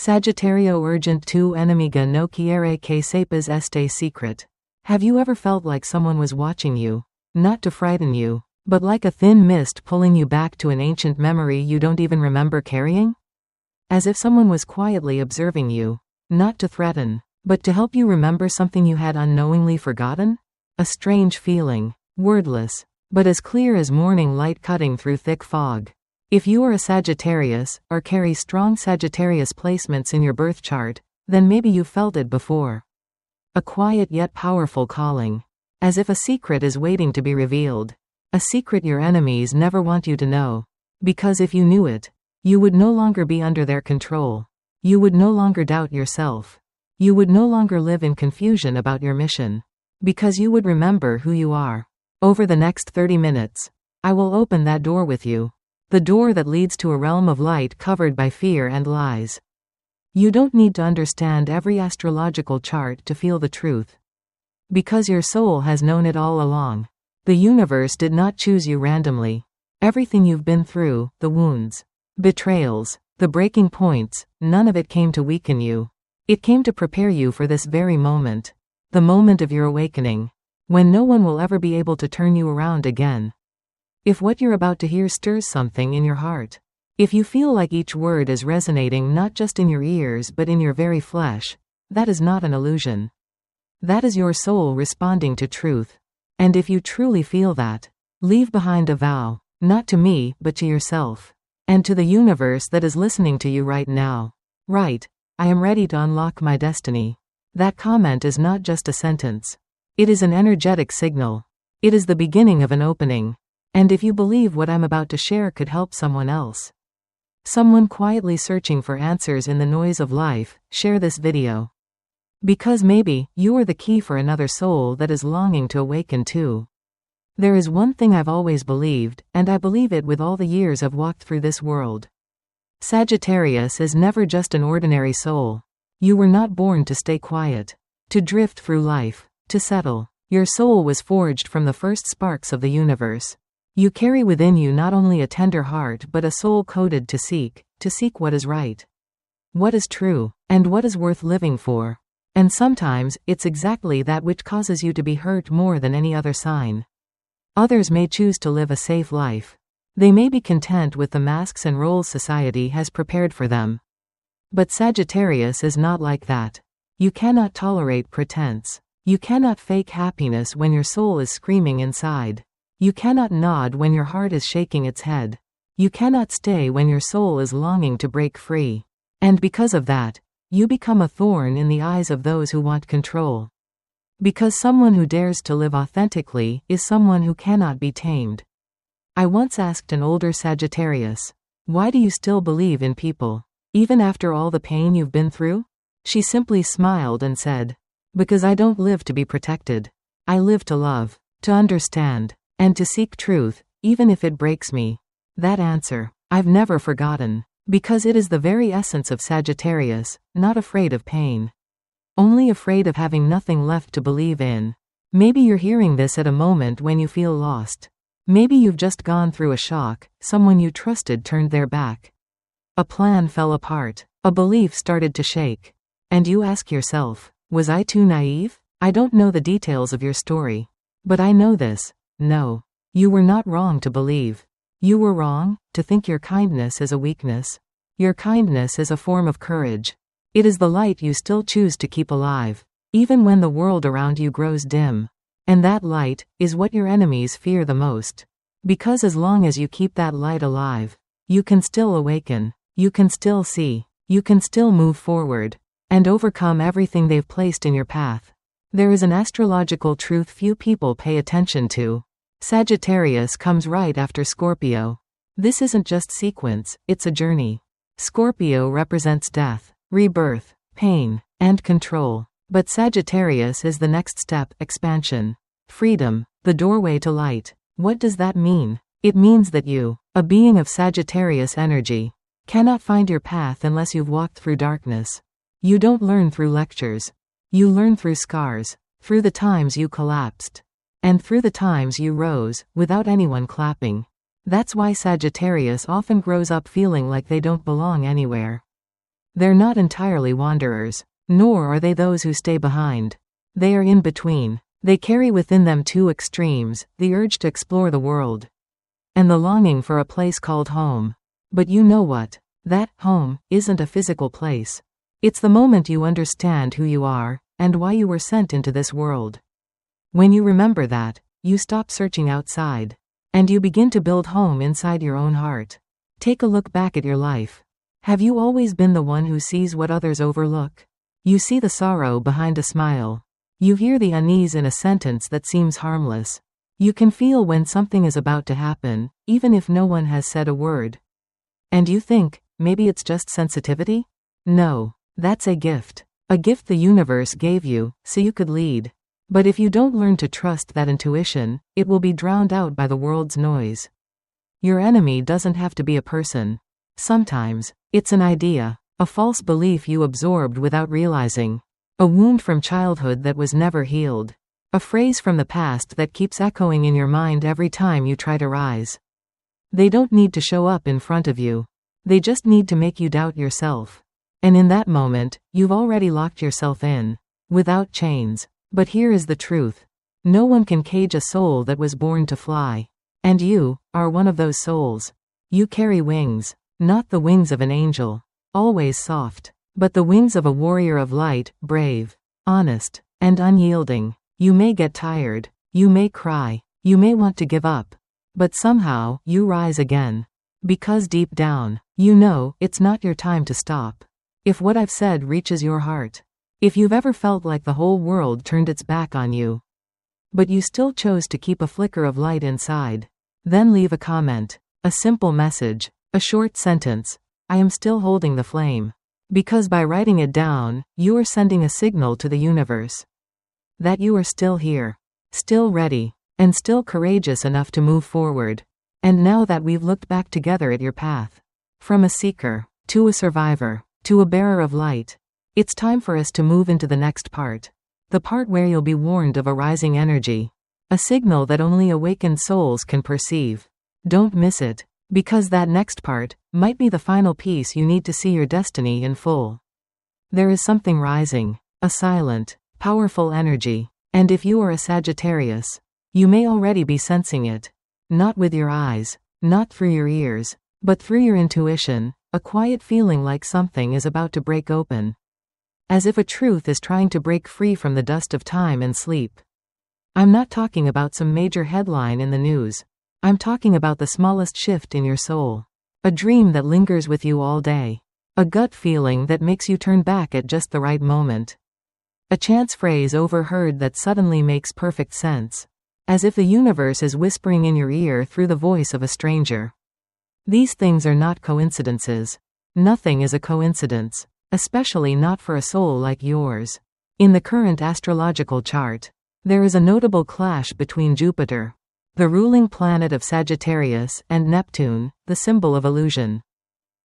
Sagitario Urgente tu Enemiga no Quiere que Sepas Este secret. Have you ever felt like someone was watching you? Not to frighten you, but like a thin mist pulling you back to an ancient memory you don't even remember carrying? As if someone was quietly observing you, not to threaten, but to help you remember something you had unknowingly forgotten? A strange feeling, wordless, but as clear as morning light cutting through thick fog. If you are a Sagittarius, or carry strong Sagittarius placements in your birth chart, then maybe you've felt it before. A quiet yet powerful calling. As if a secret is waiting to be revealed. A secret your enemies never want you to know. Because if you knew it, you would no longer be under their control. You would no longer doubt yourself. You would no longer live in confusion about your mission. Because you would remember who you are. Over the next 30 minutes, I will open that door with you. The door that leads to a realm of light covered by fear and lies. You don't need to understand every astrological chart to feel the truth. Because your soul has known it all along. The universe did not choose you randomly. Everything you've been through, the wounds, betrayals, the breaking points, none of it came to weaken you. It came to prepare you for this very moment. The moment of your awakening. When no one will ever be able to turn you around again. If what you're about to hear stirs something in your heart. If you feel like each word is resonating not just in your ears but in your very flesh, that is not an illusion. That is your soul responding to truth. And if you truly feel that, leave behind a vow, not to me, but to yourself. And to the universe that is listening to you right now. Right, I am ready to unlock my destiny. That comment is not just a sentence. It is an energetic signal. It is the beginning of an opening. And if you believe what I'm about to share could help someone else, someone quietly searching for answers in the noise of life, share this video. Because maybe, you are the key for another soul that is longing to awaken too. There is one thing I've always believed, and I believe it with all the years I've walked through this world. Sagittarius is never just an ordinary soul. You were not born to stay quiet. To drift through life. To settle. Your soul was forged from the first sparks of the universe. You carry within you not only a tender heart but a soul coded to seek what is right. What is true, and what is worth living for. And sometimes, it's exactly that which causes you to be hurt more than any other sign. Others may choose to live a safe life. They may be content with the masks and roles society has prepared for them. But Sagittarius is not like that. You cannot tolerate pretense. You cannot fake happiness when your soul is screaming inside. You cannot nod when your heart is shaking its head. You cannot stay when your soul is longing to break free. And because of that, you become a thorn in the eyes of those who want control. Because someone who dares to live authentically is someone who cannot be tamed. I once asked an older Sagittarius, "Why do you still believe in people, even after all the pain you've been through?" She simply smiled and said, "Because I don't live to be protected. I live to love, to understand, and to seek truth, even if it breaks me." That answer, I've never forgotten. Because it is the very essence of Sagittarius, not afraid of pain. Only afraid of having nothing left to believe in. Maybe you're hearing this at a moment when you feel lost. Maybe you've just gone through a shock, someone you trusted turned their back. A plan fell apart, a belief started to shake. And you ask yourself, was I too naive? I don't know the details of your story. But I know this. No. You were not wrong to believe. You were wrong to think your kindness is a weakness. Your kindness is a form of courage. It is the light you still choose to keep alive, even when the world around you grows dim. And that light is what your enemies fear the most. Because as long as you keep that light alive, you can still awaken, you can still see, you can still move forward, and overcome everything they've placed in your path. There is an astrological truth few people pay attention to. Sagittarius comes right after Scorpio. This isn't just sequence, it's a journey. Scorpio represents death, rebirth, pain, and control. But Sagittarius is the next step, expansion, freedom, the doorway to light. What does that mean? It means that you, a being of Sagittarius energy, cannot find your path unless you've walked through darkness. You don't learn through lectures. You learn through scars, through the times you collapsed, and through the times you rose, without anyone clapping. That's why Sagittarius often grows up feeling like they don't belong anywhere. They're not entirely wanderers, nor are they those who stay behind. They are in between. They carry within them two extremes, the urge to explore the world and the longing for a place called home. But you know what? That home isn't a physical place. It's the moment you understand who you are and why you were sent into this world. When you remember that, you stop searching outside and you begin to build home inside your own heart. Take a look back at your life. Have you always been the one who sees what others overlook? You see the sorrow behind a smile. You hear the unease in a sentence that seems harmless. You can feel when something is about to happen, even if no one has said a word. And you think, maybe it's just sensitivity? No, that's a gift. A gift the universe gave you, so you could lead. But if you don't learn to trust that intuition, it will be drowned out by the world's noise. Your enemy doesn't have to be a person. Sometimes, it's an idea, a false belief you absorbed without realizing, a wound from childhood that was never healed, a phrase from the past that keeps echoing in your mind every time you try to rise. They don't need to show up in front of you. They just need to make you doubt yourself. And in that moment, you've already locked yourself in, without chains. But here is the truth. No one can cage a soul that was born to fly. And you are one of those souls. You carry wings, not the wings of an angel, always soft, but the wings of a warrior of light, brave, honest, and unyielding. You may get tired, you may cry, you may want to give up, but somehow, you rise again. Because deep down, you know, it's not your time to stop. If what I've said reaches your heart, if you've ever felt like the whole world turned its back on you, but you still chose to keep a flicker of light inside, then leave a comment, a simple message, a short sentence, I am still holding the flame. Because by writing it down, you are sending a signal to the universe that you are still here, still ready, and still courageous enough to move forward. And now that we've looked back together at your path, from a seeker, to a survivor, to a bearer of light, it's time for us to move into the next part. The part where you'll be warned of a rising energy. A signal that only awakened souls can perceive. Don't miss it, because that next part might be the final piece you need to see your destiny in full. There is something rising, a silent, powerful energy, and if you are a Sagittarius, you may already be sensing it. Not with your eyes, not through your ears, but through your intuition, a quiet feeling like something is about to break open. As if a truth is trying to break free from the dust of time and sleep. I'm not talking about some major headline in the news. I'm talking about the smallest shift in your soul. A dream that lingers with you all day. A gut feeling that makes you turn back at just the right moment. A chance phrase overheard that suddenly makes perfect sense. As if the universe is whispering in your ear through the voice of a stranger. These things are not coincidences. Nothing is a coincidence, especially not for a soul like yours. In the current astrological chart, there is a notable clash between Jupiter, the ruling planet of Sagittarius, and Neptune, the symbol of illusion,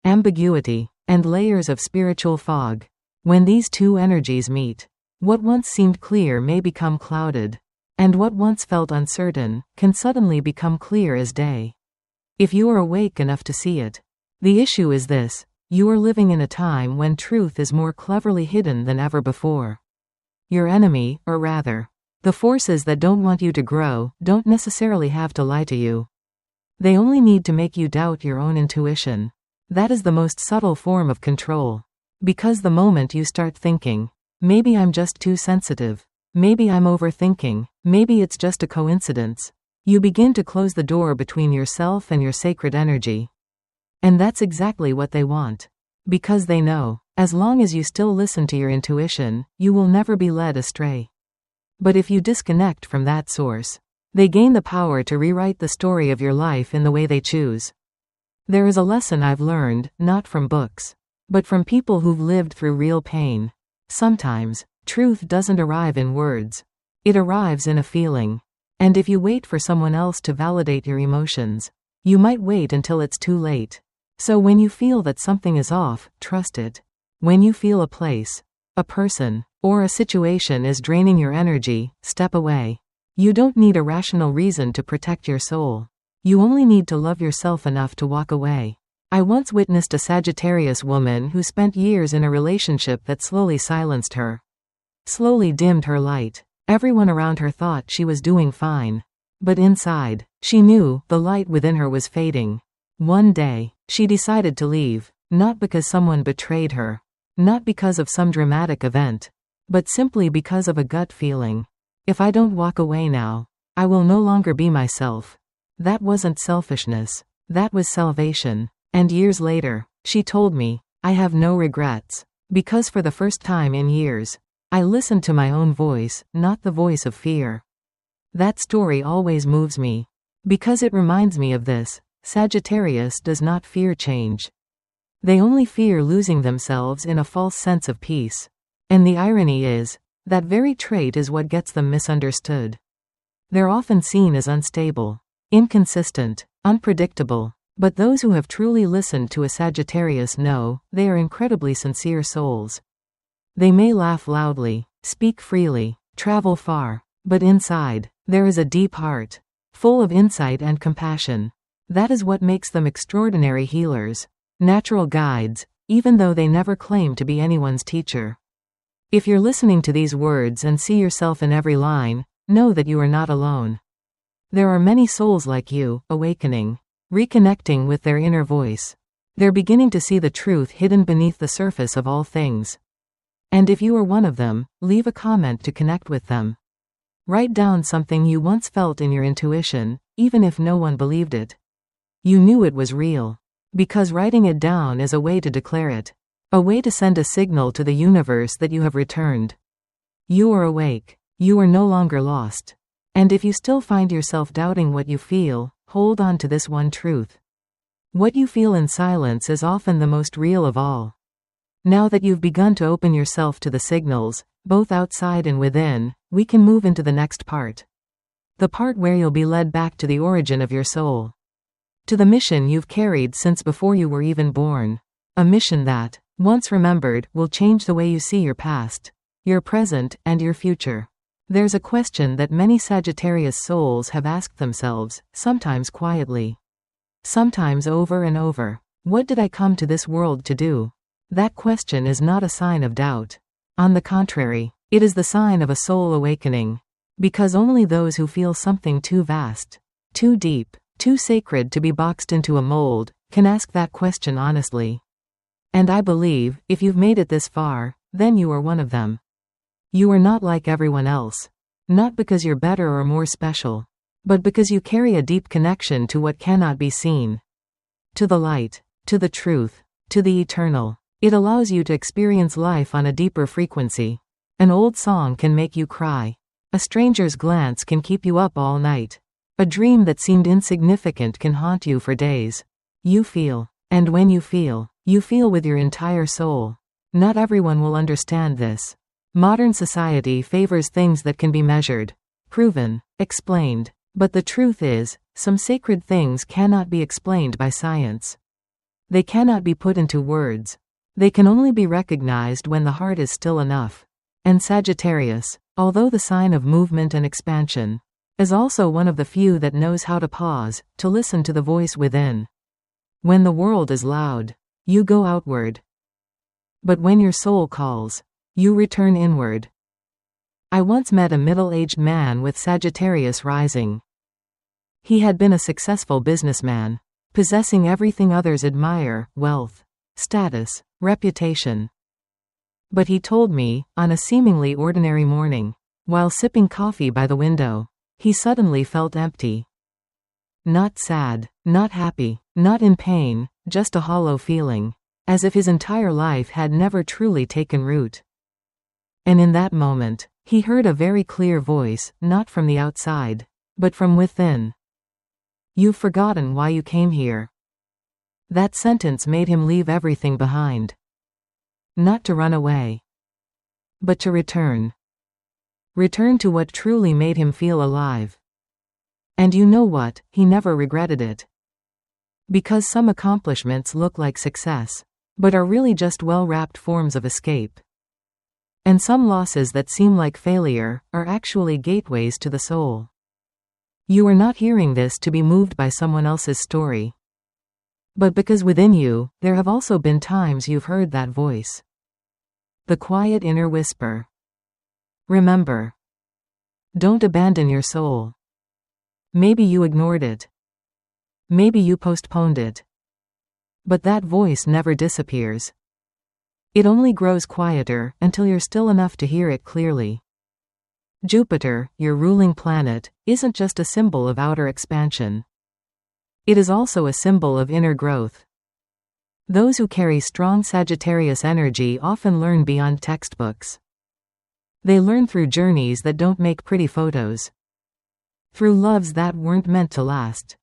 ambiguity, and layers of spiritual fog. When these two energies meet, what once seemed clear may become clouded, and what once felt uncertain can suddenly become clear as day. If you are awake enough to see it. The issue is this: you are living in a time when truth is more cleverly hidden than ever before. Your enemy, or rather, the forces that don't want you to grow, don't necessarily have to lie to you. They only need to make you doubt your own intuition. That is the most subtle form of control. Because the moment you start thinking, maybe I'm just too sensitive, maybe I'm overthinking, maybe it's just a coincidence, you begin to close the door between yourself and your sacred energy. And that's exactly what they want. Because they know, as long as you still listen to your intuition, you will never be led astray. But if you disconnect from that source, they gain the power to rewrite the story of your life in the way they choose. There is a lesson I've learned, not from books, but from people who've lived through real pain. Sometimes, truth doesn't arrive in words. It arrives in a feeling. And if you wait for someone else to validate your emotions, you might wait until it's too late. So when you feel that something is off, trust it. When you feel a place, a person, or a situation is draining your energy, step away. You don't need a rational reason to protect your soul. You only need to love yourself enough to walk away. I once witnessed a Sagittarius woman who spent years in a relationship that slowly silenced her. Slowly dimmed her light. Everyone around her thought she was doing fine. But inside, she knew the light within her was fading. One day, she decided to leave, not because someone betrayed her, not because of some dramatic event, but simply because of a gut feeling. If I don't walk away now, I will no longer be myself. That wasn't selfishness. That was salvation. And years later, she told me, I have no regrets. Because for the first time in years, I listened to my own voice, not the voice of fear. That story always moves me. Because it reminds me of this: Sagittarius does not fear change. They only fear losing themselves in a false sense of peace. And the irony is, that very trait is what gets them misunderstood. They're often seen as unstable, inconsistent, unpredictable. But those who have truly listened to a Sagittarius know they are incredibly sincere souls. They may laugh loudly, speak freely, travel far, but inside, there is a deep heart, full of insight and compassion. That is what makes them extraordinary healers, natural guides, even though they never claim to be anyone's teacher. If you're listening to these words and see yourself in every line, know that you are not alone. There are many souls like you, awakening, reconnecting with their inner voice. They're beginning to see the truth hidden beneath the surface of all things. And if you are one of them, leave a comment to connect with them. Write down something you once felt in your intuition, even if no one believed it. You knew it was real. Because writing it down is a way to declare it. A way to send a signal to the universe that you have returned. You are awake. You are no longer lost. And if you still find yourself doubting what you feel, hold on to this one truth. What you feel in silence is often the most real of all. Now that you've begun to open yourself to the signals, both outside and within, we can move into the next part. The part where you'll be led back to the origin of your soul. To the mission you've carried since before you were even born. A mission that, once remembered, will change the way you see your past, your present, and your future. There's a question that many Sagittarius souls have asked themselves, sometimes quietly, sometimes over and over. What did I come to this world to do? That question is not a sign of doubt. On the contrary, it is the sign of a soul awakening. Because only those who feel something too vast, too deep, too sacred to be boxed into a mold, can ask that question honestly. And I believe, if you've made it this far, then you are one of them. You are not like everyone else. Not because you're better or more special, but because you carry a deep connection to what cannot be seen. To the light, to the truth, to the eternal. It allows you to experience life on a deeper frequency. An old song can make you cry. A stranger's glance can keep you up all night. A dream that seemed insignificant can haunt you for days. You feel. And when you feel with your entire soul. Not everyone will understand this. Modern society favors things that can be measured, proven, explained. But the truth is, some sacred things cannot be explained by science. They cannot be put into words. They can only be recognized when the heart is still enough. And Sagittarius, although the sign of movement and expansion, is also one of the few that knows how to pause, to listen to the voice within. When the world is loud, you go outward. But when your soul calls, you return inward. I once met a middle-aged man with Sagittarius rising. He had been a successful businessman, possessing everything others admire: wealth, status, reputation. But he told me, on a seemingly ordinary morning, while sipping coffee by the window, he suddenly felt empty. Not sad, not happy, not in pain, just a hollow feeling, as if his entire life had never truly taken root. And in that moment, he heard a very clear voice, not from the outside, but from within. You've forgotten why you came here. That sentence made him leave everything behind. Not to run away, but to return. Return to what truly made him feel alive. And you know what? He never regretted it. Because some accomplishments look like success, but are really just well-wrapped forms of escape. And some losses that seem like failure are actually gateways to the soul. You are not hearing this to be moved by someone else's story, but because within you, there have also been times you've heard that voice. The quiet inner whisper. Remember. Don't abandon your soul. Maybe you ignored it. Maybe you postponed it. But that voice never disappears. It only grows quieter until you're still enough to hear it clearly. Jupiter, your ruling planet, isn't just a symbol of outer expansion. It is also a symbol of inner growth. Those who carry strong Sagittarius energy often learn beyond textbooks. They learn through journeys that don't make pretty photos. Through loves that weren't meant to last.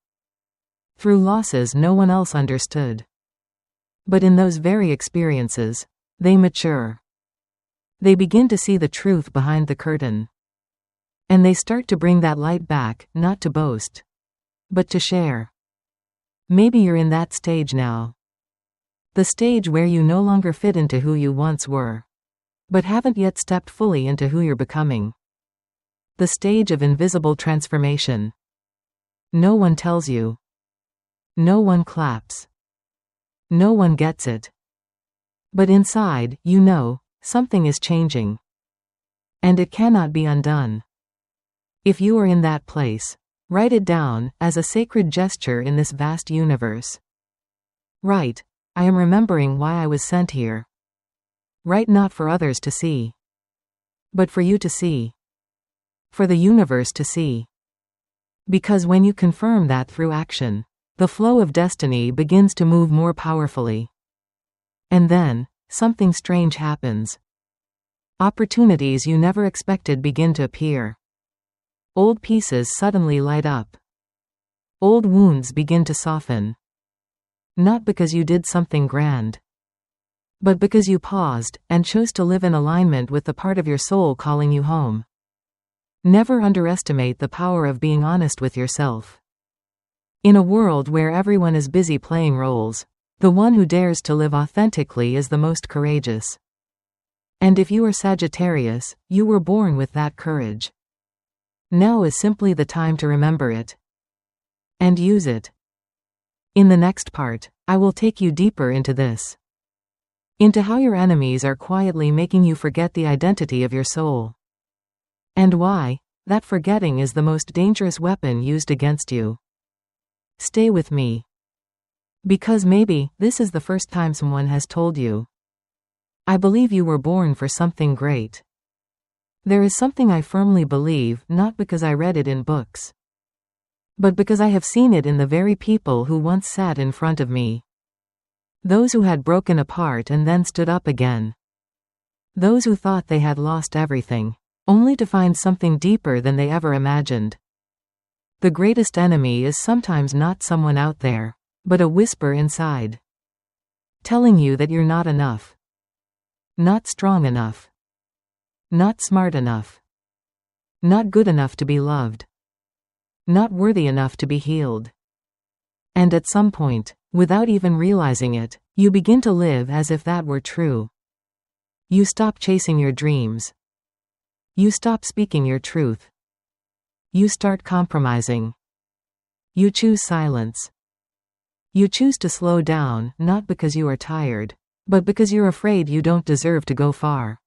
Through losses no one else understood. But in those very experiences, they mature. They begin to see the truth behind the curtain. And they start to bring that light back, not to boast, but to share. Maybe you're in that stage now. The stage where you no longer fit into who you once were, but haven't yet stepped fully into who you're becoming. The stage of invisible transformation. No one tells you. No one claps. No one gets it. But inside, you know, something is changing. And it cannot be undone. If you are in that place, write it down, as a sacred gesture in this vast universe. Write, I am remembering why I was sent here. Write not for others to see, but for you to see. For the universe to see. Because when you confirm that through action, the flow of destiny begins to move more powerfully. And then, something strange happens. Opportunities you never expected begin to appear. Old pieces suddenly light up. Old wounds begin to soften. Not because you did something grand, but because you paused and chose to live in alignment with the part of your soul calling you home. Never underestimate the power of being honest with yourself. In a world where everyone is busy playing roles, the one who dares to live authentically is the most courageous. And if you are Sagittarius, you were born with that courage. Now is simply the time to remember it. And use it. In the next part, I will take you deeper into this. Into how your enemies are quietly making you forget the identity of your soul. And why, that forgetting is the most dangerous weapon used against you. Stay with me. Because maybe, this is the first time someone has told you. I believe you were born for something great. There is something I firmly believe, not because I read it in books, but because I have seen it in the very people who once sat in front of me. Those who had broken apart and then stood up again. Those who thought they had lost everything, only to find something deeper than they ever imagined. The greatest enemy is sometimes not someone out there, but a whisper inside, telling you that you're not enough. Not strong enough. Not smart enough. Not good enough to be loved. Not worthy enough to be healed. And at some point, without even realizing it, you begin to live as if that were true. You stop chasing your dreams. You stop speaking your truth. You start compromising. You choose silence. You choose to slow down, not because you are tired, but because you're afraid you don't deserve to go far.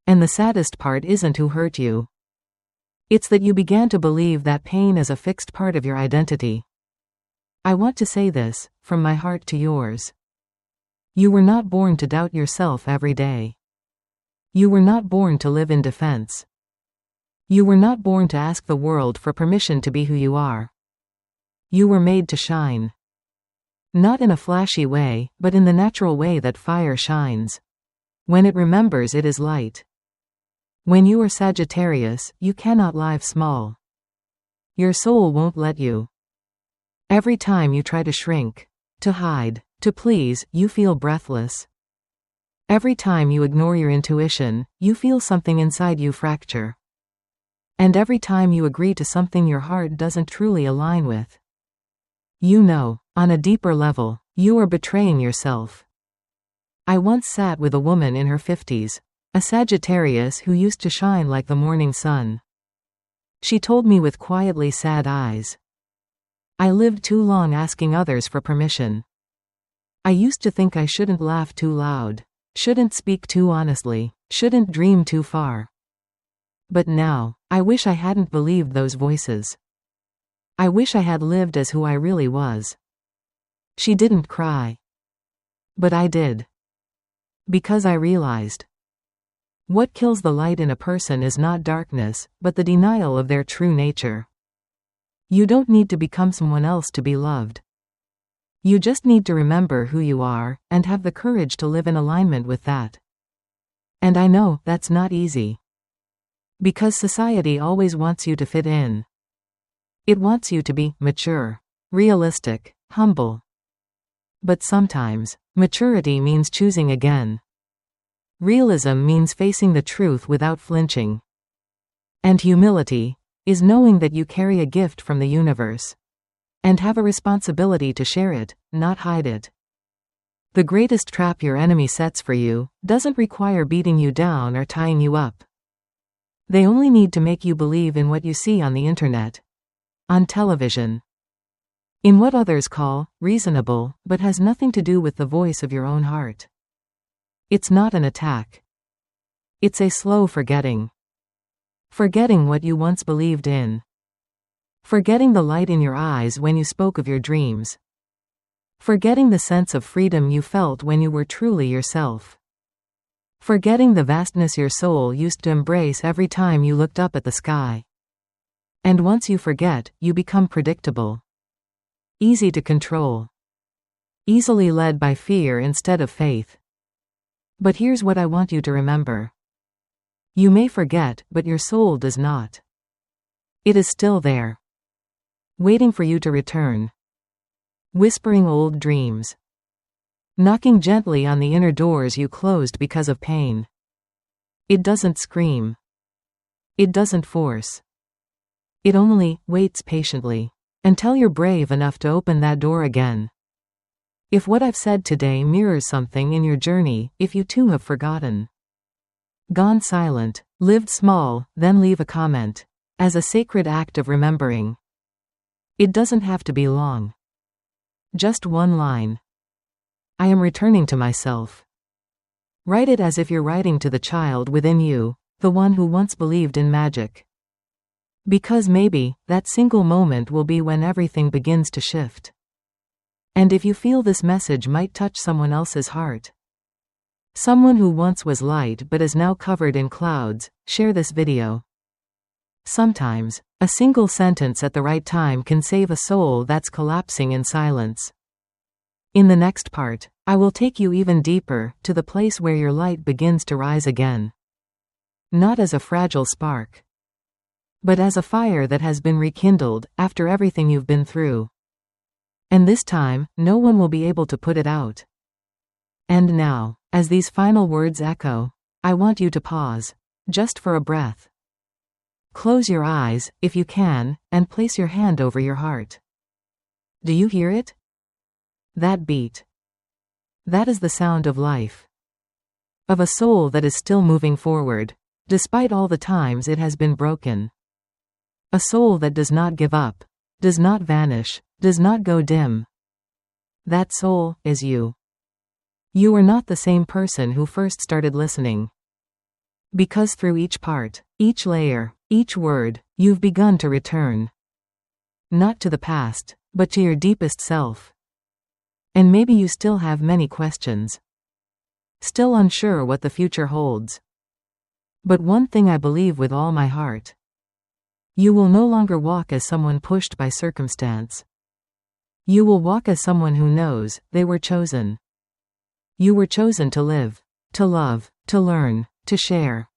And the saddest part isn't who hurt you. It's that you began to believe that pain is a fixed part of your identity. I want to say this, from my heart to yours. You were not born to doubt yourself every day. You were not born to live in defense. You were not born to ask the world for permission to be who you are. You were made to shine. Not in a flashy way, but in the natural way that fire shines. When it remembers it is light. When you are Sagittarius, you cannot live small. Your soul won't let you. Every time you try to shrink, to hide, to please, you feel breathless. Every time you ignore your intuition, you feel something inside you fracture. And every time you agree to something your heart doesn't truly align with, you know, on a deeper level, you are betraying yourself. I once sat with a woman in her 50s, a Sagittarius who used to shine like the morning sun. She told me with quietly sad eyes, I lived too long asking others for permission. I used to think I shouldn't laugh too loud, shouldn't speak too honestly, shouldn't dream too far. But now, I wish I hadn't believed those voices. I wish I had lived as who I really was. She didn't cry. But I did. Because I realized. What kills the light in a person is not darkness, but the denial of their true nature. You don't need to become someone else to be loved. You just need to remember who you are, and have the courage to live in alignment with that. And I know, that's not easy. Because society always wants you to fit in. It wants you to be mature, realistic, humble. But sometimes, maturity means choosing again. Realism means facing the truth without flinching. And humility is knowing that you carry a gift from the universe. And have a responsibility to share it, not hide it. The greatest trap your enemy sets for you doesn't require beating you down or tying you up. They only need to make you believe in what you see on the internet, on television, in what others call reasonable, but has nothing to do with the voice of your own heart. It's not an attack. It's a slow forgetting. Forgetting what you once believed in. Forgetting the light in your eyes when you spoke of your dreams. Forgetting the sense of freedom you felt when you were truly yourself. Forgetting the vastness your soul used to embrace every time you looked up at the sky. And once you forget, you become predictable. Easy to control. Easily led by fear instead of faith. But here's what I want you to remember. You may forget, but your soul does not. It is still there. Waiting for you to return. Whispering old dreams. Knocking gently on the inner doors you closed because of pain. It doesn't scream. It doesn't force. It only waits patiently until you're brave enough to open that door again. If what I've said today mirrors something in your journey, if you too have forgotten, gone silent, lived small, then leave a comment, as a sacred act of remembering. It doesn't have to be long. Just one line. I am returning to myself. Write it as if you're writing to the child within you, the one who once believed in magic. Because maybe, that single moment will be when everything begins to shift. And if you feel this message might touch someone else's heart, someone who once was light but is now covered in clouds, share this video. Sometimes, a single sentence at the right time can save a soul that's collapsing in silence. In the next part, I will take you even deeper, to the place where your light begins to rise again. Not as a fragile spark, but as a fire that has been rekindled, after everything you've been through. And this time, no one will be able to put it out. And now, as these final words echo, I want you to pause, just for a breath. Close your eyes, if you can, and place your hand over your heart. Do you hear it? That beat. That is the sound of life. Of a soul that is still moving forward, despite all the times it has been broken. A soul that does not give up, does not vanish, does not go dim. That soul is you. You are not the same person who first started listening. Because through each part, each layer, each word, you've begun to return. Not to the past, but to your deepest self. And maybe you still have many questions. Still unsure what the future holds. But one thing I believe with all my heart. You will no longer walk as someone pushed by circumstance. You will walk as someone who knows they were chosen. You were chosen to live, to love, to learn, to share.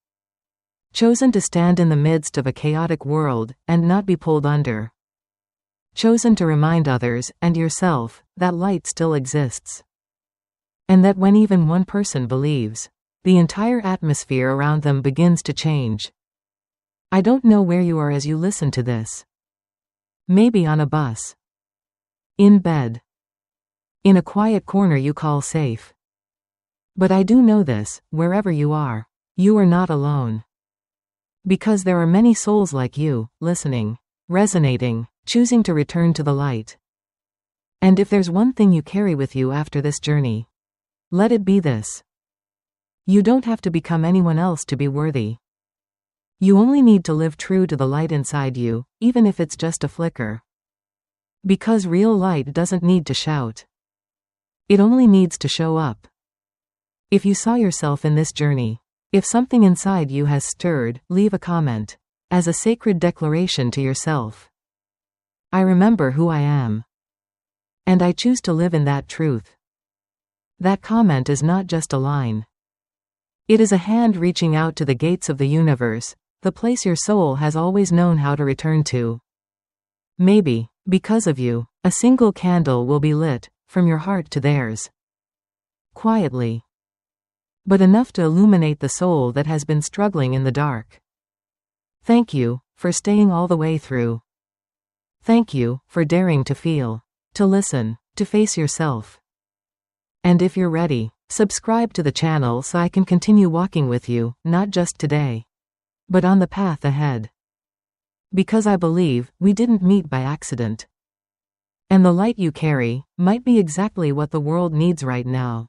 Chosen to stand in the midst of a chaotic world, and not be pulled under. Chosen to remind others, and yourself, that light still exists. And that when even one person believes, the entire atmosphere around them begins to change. I don't know where you are as you listen to this. Maybe on a bus. In bed. In a quiet corner you call safe. But I do know this, wherever you are, you are not alone. Because there are many souls like you, listening, resonating, choosing to return to the light. And if there's one thing you carry with you after this journey, let it be this. You don't have to become anyone else to be worthy. You only need to live true to the light inside you, even if it's just a flicker. Because real light doesn't need to shout. It only needs to show up. If you saw yourself in this journey, if something inside you has stirred, leave a comment. As a sacred declaration to yourself. I remember who I am. And I choose to live in that truth. That comment is not just a line. It is a hand reaching out to the gates of the universe, the place your soul has always known how to return to. Maybe, because of you, a single candle will be lit, from your heart to theirs. Quietly. But enough to illuminate the soul that has been struggling in the dark. Thank you, for staying all the way through. Thank you, for daring to feel, to listen, to face yourself. And if you're ready, subscribe to the channel so I can continue walking with you, not just today, but on the path ahead. Because I believe we didn't meet by accident. And the light you carry might be exactly what the world needs right now.